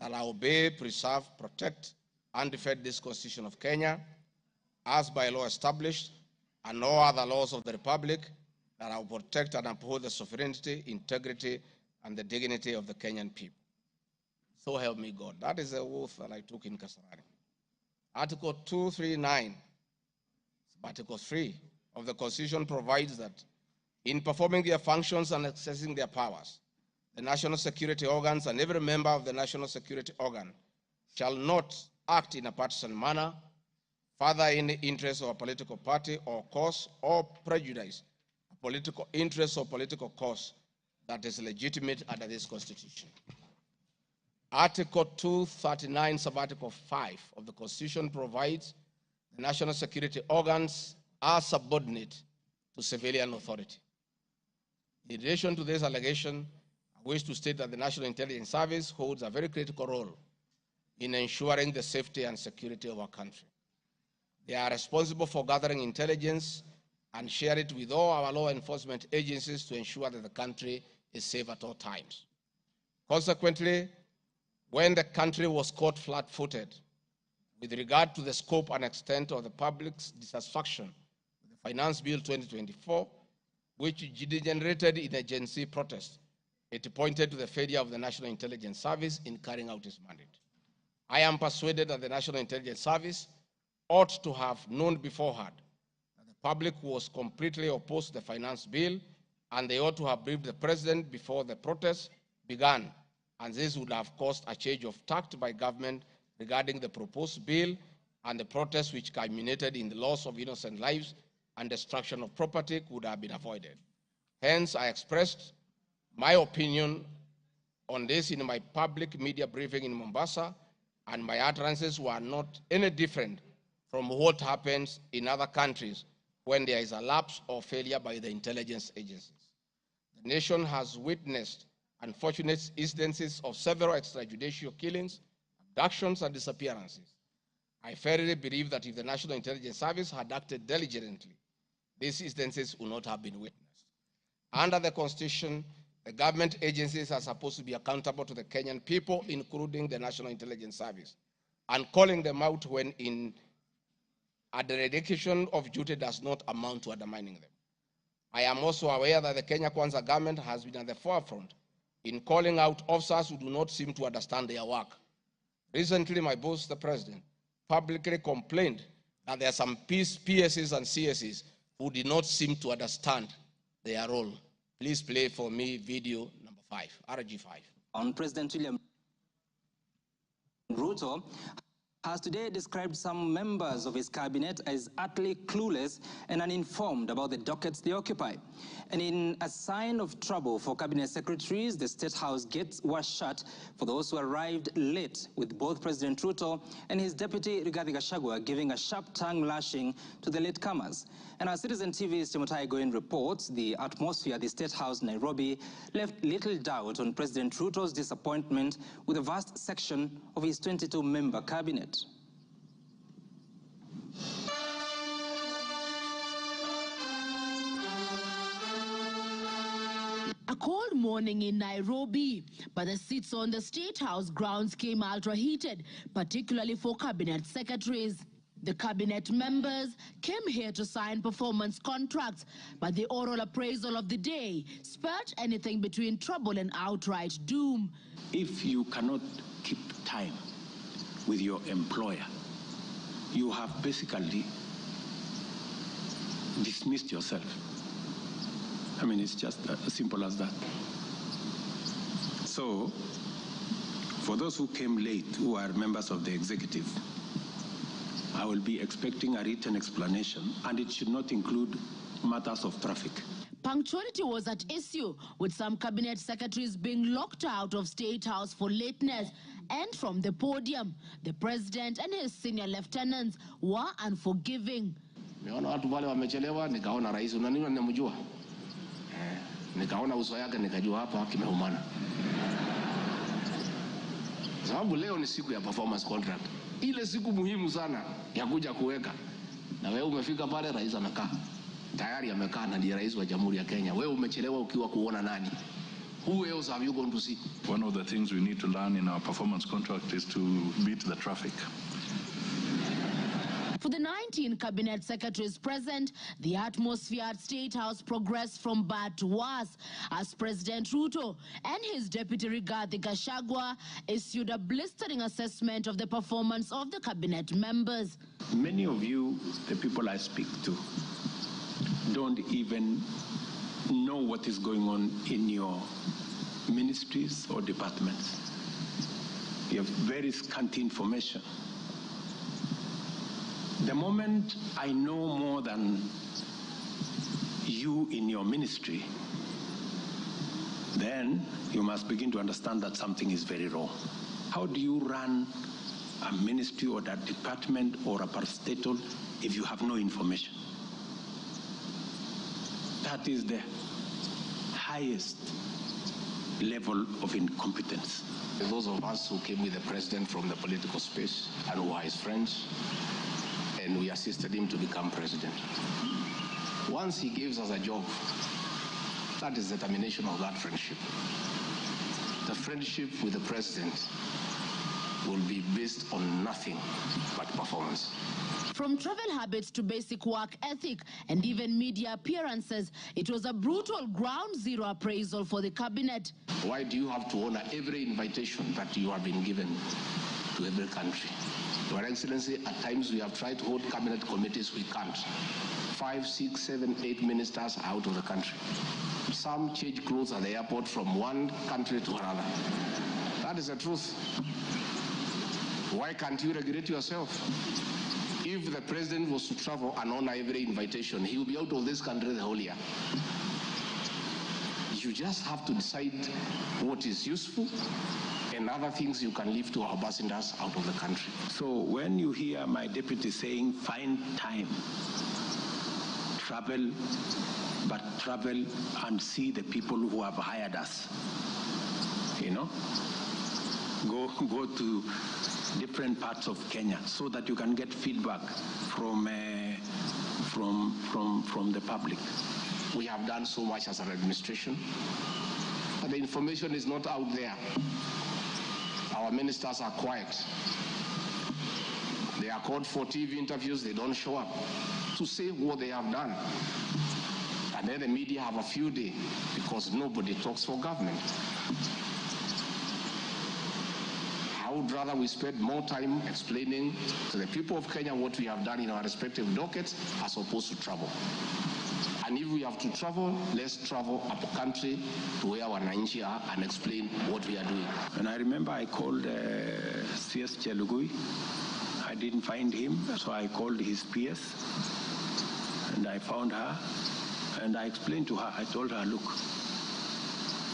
that I obey, preserve, protect, and defend this Constitution of Kenya, as by law established, and all other laws of the Republic, that I will protect and uphold the sovereignty, integrity, and the dignity of the Kenyan people. So help me God. That is the oath that I took in Kasarani. Article 239, Article 3 of the Constitution provides that in performing their functions and accessing their powers, the national security organs and every member of the national security organ shall not act in a partisan manner, further in the interest of a political party or cause, or prejudice a political interest or political cause that is legitimate under this Constitution. Article 239, Sub-Article 5 of the Constitution provides the national security organs are subordinate to civilian authority. In relation to this allegation, I wish to state that the National Intelligence Service holds a very critical role in ensuring the safety and security of our country. They are responsible for gathering intelligence and share it with all our law enforcement agencies to ensure that the country is safe at all times. Consequently, when the country was caught flat-footed with regard to the scope and extent of the public's dissatisfaction with the Finance Bill 2024, which degenerated in a Gen Z protest, it pointed to the failure of the National Intelligence Service in carrying out its mandate. I am persuaded that the National Intelligence Service ought to have known beforehand that the public was completely opposed to the Finance Bill, and they ought to have briefed the President before the protest began, and this would have caused a change of tact by government regarding the proposed bill, and the protest which culminated in the loss of innocent lives and destruction of property would have been avoided. Hence, I expressed my opinion on this in my public media briefing in Mombasa, and my utterances were not any different from what happens in other countries when there is a lapse or failure by the intelligence agencies. The nation has witnessed unfortunate instances of several extrajudicial killings, abductions, and disappearances. I firmly believe that if the National Intelligence Service had acted diligently, these instances would not have been witnessed. Under the Constitution, the government agencies are supposed to be accountable to the Kenyan people, including the National Intelligence Service, and calling them out when a dereliction of duty does not amount to undermining them. I am also aware that the Kenya Kwanza government has been at the forefront in calling out officers who do not seem to understand their work. Recently, my boss, the President, publicly complained that there are some PSs and CSs who did not seem to understand their role. Please play for me video number 5, RG5. On President William Ruto has today described some members of his cabinet as utterly clueless and uninformed about the dockets they occupy. And in a sign of trouble for cabinet secretaries, the State House gates were shut for those who arrived late, with both President Ruto and his deputy Gachagua giving a sharp tongue lashing to the latecomers. And our Citizen TV's Timothai Goin reports the atmosphere at the State House, Nairobi, left little doubt on President Ruto's disappointment with a vast section of his 22-member cabinet. A cold morning in Nairobi, but the seats on the State House grounds came ultra-heated, particularly for cabinet secretaries. The cabinet members came here to sign performance contracts, but the oral appraisal of the day spurred anything between trouble and outright doom. If you cannot keep time with your employer, you have basically dismissed yourself. I mean, it's just as simple as that. So, for those who came late, who are members of the executive, I will be expecting a written explanation, and it should not include matters of traffic. Punctuality was at issue, with some cabinet secretaries being locked out of State House for lateness. And from the podium, the president and his senior lieutenants were unforgiving. Nimeona watu wale wamechelewa, nikaona rais unaniona ninamjua. Nikaona uso yake nikajua hapa kimeumana. Sababu leo ni siku ya performance contract. Ile siku muhimu sana ya kuja kuweka. Na wewe umefika pale, rais amekaa. Tayari amekaa na ndiye rais wa Jamhuri ya Kenya. Wewe umechelewa ukiwa kuona nani? Who else have you gone to see? One of the things we need to learn in our performance contract is to beat the traffic. For the 19 cabinet secretaries present, the atmosphere at State House progressed from bad to worse as President Ruto and his deputy Rigathi Gachagua issued a blistering assessment of the performance of the cabinet members. Many of you, the people I speak to, don't even know what is going on in your ministries or departments. You have very scanty information. The moment I know more than you in your ministry, then you must begin to understand that something is very wrong. How do you run a ministry or a department or a parastatal if you have no information? That is the highest level of incompetence. Those of us who came with the president from the political space and who are his friends, and we assisted him to become president. Once he gives us a job, that is the termination of that friendship. The friendship with the president will be based on nothing but performance. From travel habits to basic work ethic and even media appearances, it was a brutal ground zero appraisal for the cabinet. Why do you have to honor every invitation that you have been given to every country? Your Excellency, at times we have tried to hold cabinet committees, we can't. 5, 6, 7, 8 ministers are out of the country. Some change clothes at the airport from one country to another. That is the truth. Why can't you regulate yourself? If the president was to travel and honor every invitation, he will be out of this country the whole year. You just have to decide what is useful and other things you can leave to our ambassadors out of the country. So when you hear my deputy saying, find time, travel, but travel and see the people who have hired us, you know, go to different parts of Kenya so that you can get feedback from the public. We have done so much as an administration, but the information is not out there. Our ministers are quiet. They are called for TV interviews, they don't show up to say what they have done. And then the media have a field day because nobody talks for government. I would rather we spend more time explaining to the people of Kenya what we have done in our respective dockets as opposed to travel. And if we have to travel, let's travel up the country to where our Wananchi are and explain what we are doing. And I remember I called CS Chelugui. I didn't find him, so I called his PS and I found her and I explained to her, I told her, look,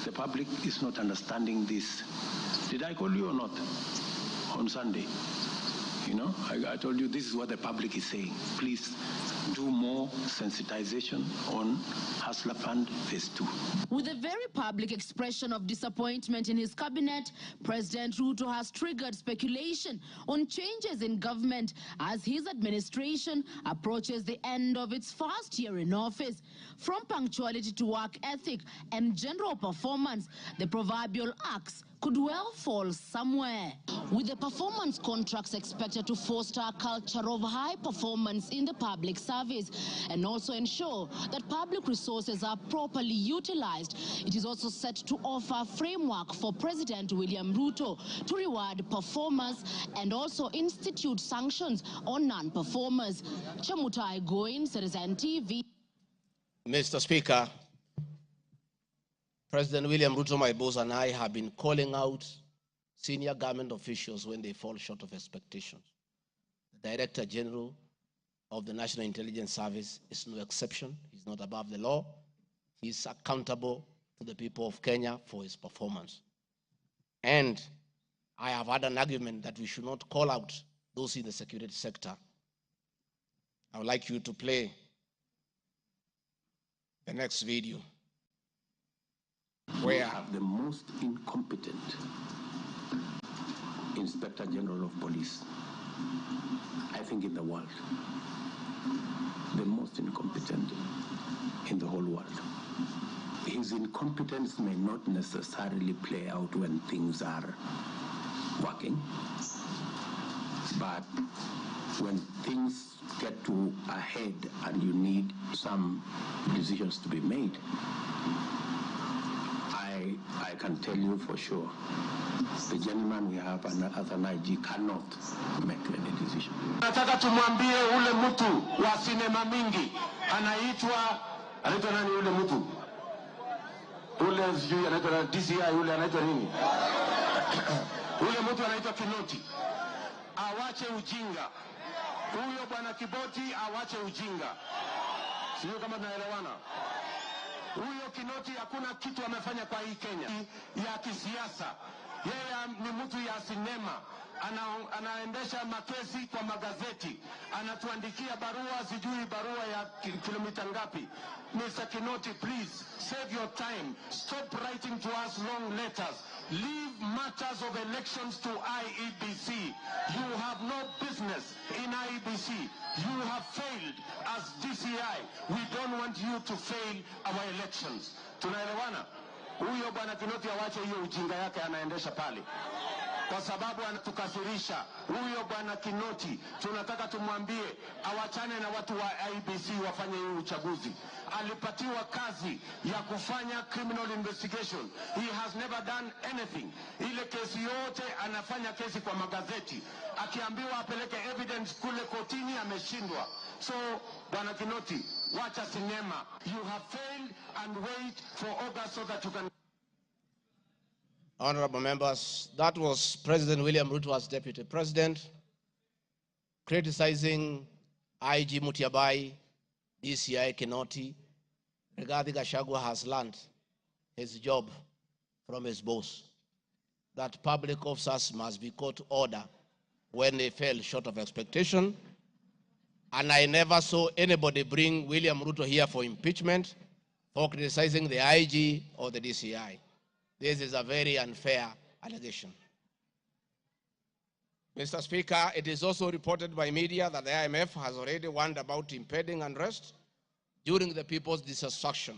the public is not understanding this. Did I call you or not on Sunday? You know, I told you this is what the public is saying. Please do more sensitization on Hustler Fund Phase 2. With a very public expression of disappointment in his cabinet, President Ruto has triggered speculation on changes in government as his administration approaches the end of its first year in office. From punctuality to work ethic and general performance, the proverbial axe could well fall somewhere. With the performance contracts expected to foster a culture of high performance in the public service and also ensure that public resources are properly utilized, it is also set to offer a framework for President William Ruto to reward performers and also institute sanctions on non-performers. Chamutai Goin, Citizen TV. Mr. Speaker, President William Ruto, my boss, and I have been calling out senior government officials when they fall short of expectations. The Director General of the National Intelligence Service is no exception. He's not above the law. He's accountable to the people of Kenya for his performance. And I have had an argument that we should not call out those in the security sector. I would like you to play the next video. We have the most incompetent Inspector General of Police, I think, in the world. The most incompetent in the whole world. his incompetence may not necessarily play out when things are working, but when things get to a head and you need some decisions to be made, I can tell you for sure, the gentleman we have as an IG cannot make any decision. Nataka tumwambie ule mtu wa sinema mingi anaitwa nani ule mtu? Ule sijui anaitwa DCI, ule anaitwa nini? Ule mtu anaitwa Kinoti. Awache ujinga. Huyo bwana Kiboti awache ujinga. Sio kama tunaelewana. Huyo Kinoti hakuna kitu amefanya kwa hii Kenya ya kisiasa. Yeye ni mtu ya sinema. Anaendesha makesi kwa magazeti. Anatuandikia barua, sijui barua ya kilomita ngapi. Mr. Kinoti, please save your time. Stop writing to us long letters. Leave matters of elections to IEBC. You have no business in IEBC. You have failed as DCI. We don't want you to fail our elections. Tunaelewana? Huyo bwana Kinoti awache hiyo ujinga yake anaendesha pale, kwa sababu anatukasirisha. Huyo bwana Kinoti tunataka tumwambie awachane na watu wa IEBC wafanye hiyo uchaguzi. Alipatiwa kazi ya kufanya criminal investigation. He has never done anything. Ile kesi yote anafanya kesi kwa magazeti. Akiambiwa apeleke evidence kule kotini ameshindwa. So bwana Kinoti, wacha sinema. You have failed and wait for August so that you can. Honorable members, that was President William Ruto as Deputy President criticizing IG Mutiabai, DCI Kinoti. Regarding Gachagua has learned his job from his boss, that public officers must be called to order when they fell short of expectation. And I never saw anybody bring William Ruto here for impeachment for criticizing the IG or the DCI. This is a very unfair allegation. Mr. Speaker, it is also reported by media that the IMF has already warned about impending unrest during the people's dissatisfaction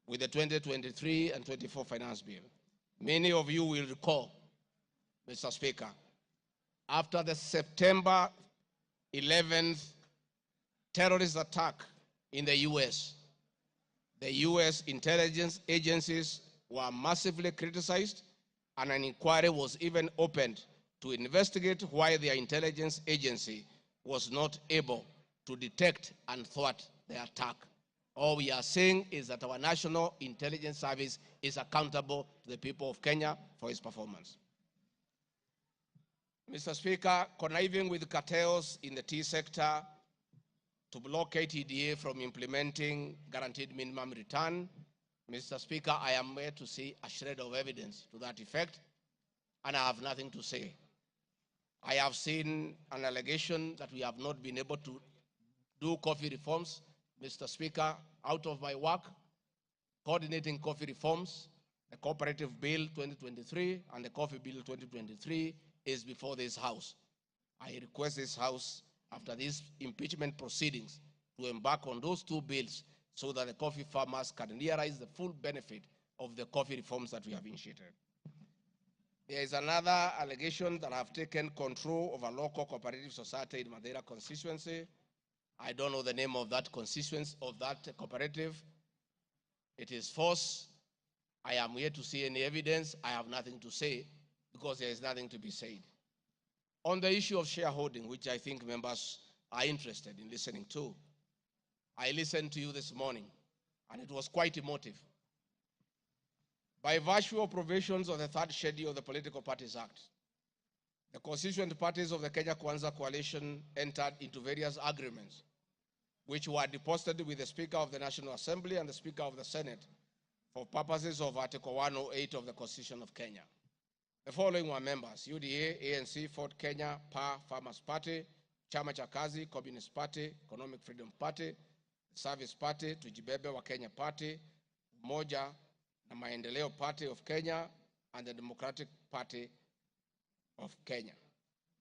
with the 2023 and 24 finance bill. Many of you will recall, Mr. Speaker, after the September 11th terrorist attack in the US intelligence agencies were massively criticized, and an inquiry was even opened to investigate why their intelligence agency was not able to detect and thwart the attack. All we are saying is that our National Intelligence Service is accountable to the people of Kenya for its performance. Mr. Speaker, conniving with cartels in the tea sector to block KTDA from implementing guaranteed minimum return, Mr. Speaker, I am here to see a shred of evidence to that effect, and I have nothing to say. I have seen an allegation that we have not been able to do coffee reforms, Mr. Speaker, out of my work, coordinating coffee reforms. The Cooperative Bill 2023 and the Coffee Bill 2023 is before this House. I request this House, after these impeachment proceedings, to embark on those two bills so that the coffee farmers can realize the full benefit of the coffee reforms that we have initiated. There is another allegation that I have taken control of a local cooperative society in Madeira constituency. I don't know the name of that constituency, of that cooperative. It is false. I am here to see any evidence. I have nothing to say because there is nothing to be said. On the issue of shareholding, which I think members are interested in listening to, I listened to you this morning, and it was quite emotive. By virtue of provisions of the third schedule of the Political Parties Act, the constituent parties of the Kenya Kwanza Coalition entered into various agreements, which were deposited with the Speaker of the National Assembly and the Speaker of the Senate for purposes of Article 108 of the Constitution of Kenya. The following were members: UDA, ANC, Ford Kenya, PA, Farmers Party, Chama cha Kazi, Communist Party, Economic Freedom Party, Service Party, Tujibebe wa Kenya Party, Umoja na Maendeleo Party of Kenya, and the Democratic Party of Kenya.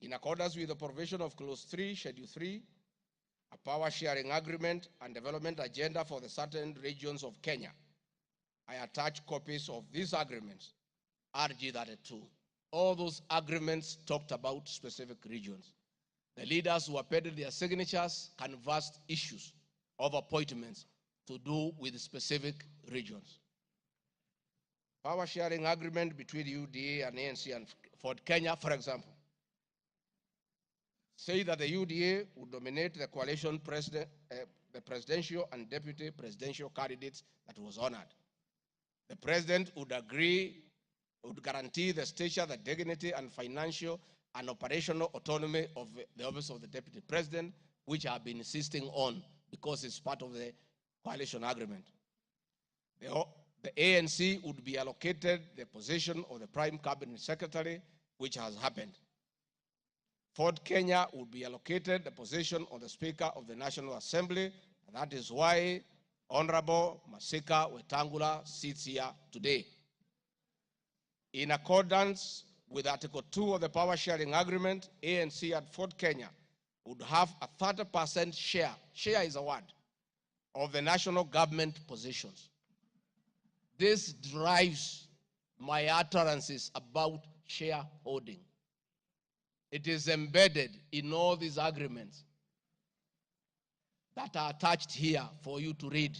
In accordance with the provision of Clause 3, Schedule 3, a power sharing agreement and development agenda for the certain regions of Kenya I attach copies of these agreements, RG32. All those agreements talked about specific regions. The leaders who appended their signatures canvassed issues of appointments to do with specific regions. Power sharing agreement between UDA and ANC and Ford Kenya, for example, say that the UDA would nominate the coalition president, the presidential and deputy presidential candidates that was honored. The president would guarantee the stature, the dignity, and financial and operational autonomy of the office of the deputy president, which I have been insisting on because it's part of the coalition agreement. The ANC would be allocated the position of the prime cabinet secretary, which has happened. Ford Kenya would be allocated the position of the Speaker of the National Assembly, and that is why Honorable Masika Wetangula sits here today. In accordance with Article 2 of the Power Sharing Agreement, ANC at Ford Kenya would have a 30% share is a word, of the national government positions. This drives my utterances about shareholding. It is embedded in all these agreements that are attached here for you to read.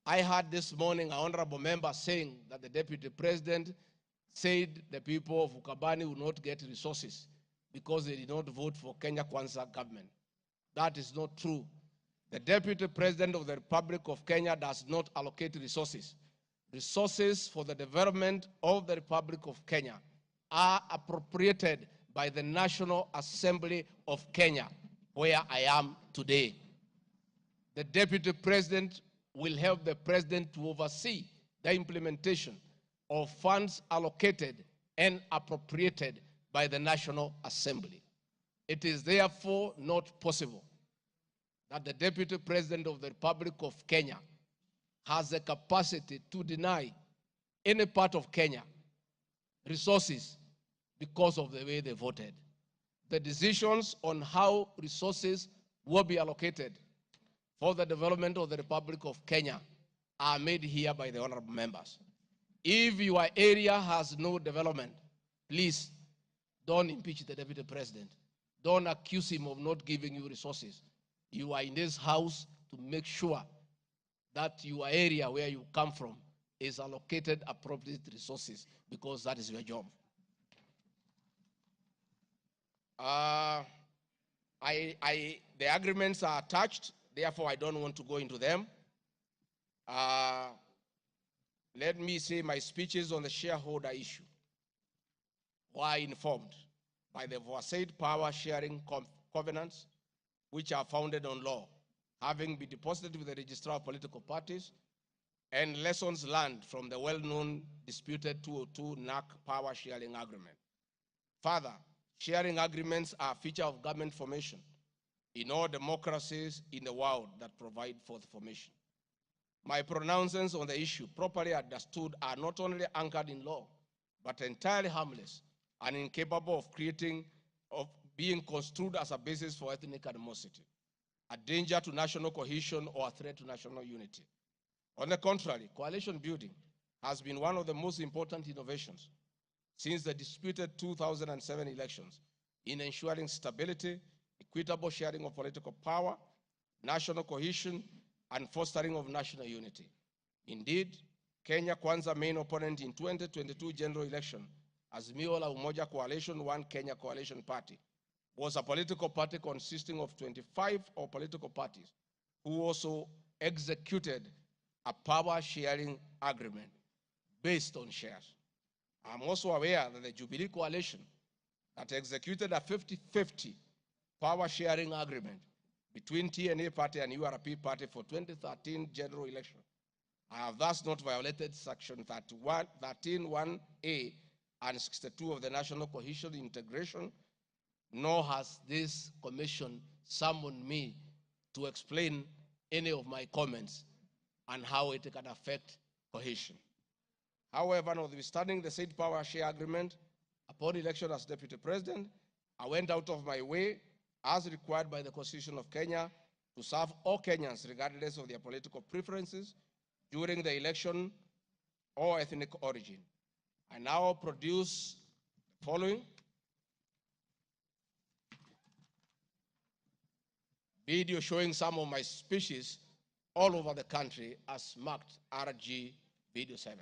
I heard this morning an honorable member saying that the deputy president said the people of Ukambani will not get resources because they did not vote for Kenya Kwanza government. That is not true. The deputy president of the Republic of Kenya does not allocate resources. Resources for the development of the Republic of Kenya are appropriated by the National Assembly of Kenya, where I am today. The deputy president will help the president to oversee the implementation of funds allocated and appropriated by the National Assembly. It is therefore not possible that the deputy president of the Republic of Kenya has the capacity to deny any part of Kenya resources because of the way they voted. The decisions on how resources will be allocated for the development of the Republic of Kenya are made here by the honorable members. If your area has no development, please don't impeach the deputy president. Don't accuse him of not giving you resources. You are in this house to make sure that your area where you come from is allocated appropriate resources, because that is your job. The agreements are attached, therefore I don't want to go into them. Let me say my speeches on the shareholder issue were informed by the aforesaid power sharing covenants, which are founded on law, having been deposited with the registrar of political parties, and lessons learned from the well-known disputed 202 NAC power sharing agreement. Further, sharing agreements are a feature of government formation in all democracies in the world that provide for the formation. My pronouncements on the issue, properly understood, are not only anchored in law, but entirely harmless and incapable of being construed as a basis for ethnic animosity, a danger to national cohesion, or a threat to national unity. On the contrary, coalition building has been one of the most important innovations since the disputed 2007 elections in ensuring stability, equitable sharing of political power, national cohesion, and fostering of national unity. Indeed, Kenya Kwanza main opponent in 2022 general election, Azimio la Umoja Coalition, One Kenya Coalition Party, was a political party consisting of 25 political parties who also executed a power-sharing agreement based on shares. I'm also aware that the Jubilee Coalition that executed a 50-50 power-sharing agreement between TNA Party and URP Party for 2013 general election. I have thus not violated Section 13(1)(a) and 62 of the National Cohesion Integration, nor has this commission summoned me to explain any of my comments and how it can affect cohesion. However, notwithstanding the said power share agreement, upon election as deputy president, I went out of my way, as required by the Constitution of Kenya, to serve all Kenyans regardless of their political preferences, during the election or ethnic origin. I now produce the following video showing some of my speeches all over the country as marked RG Video 7.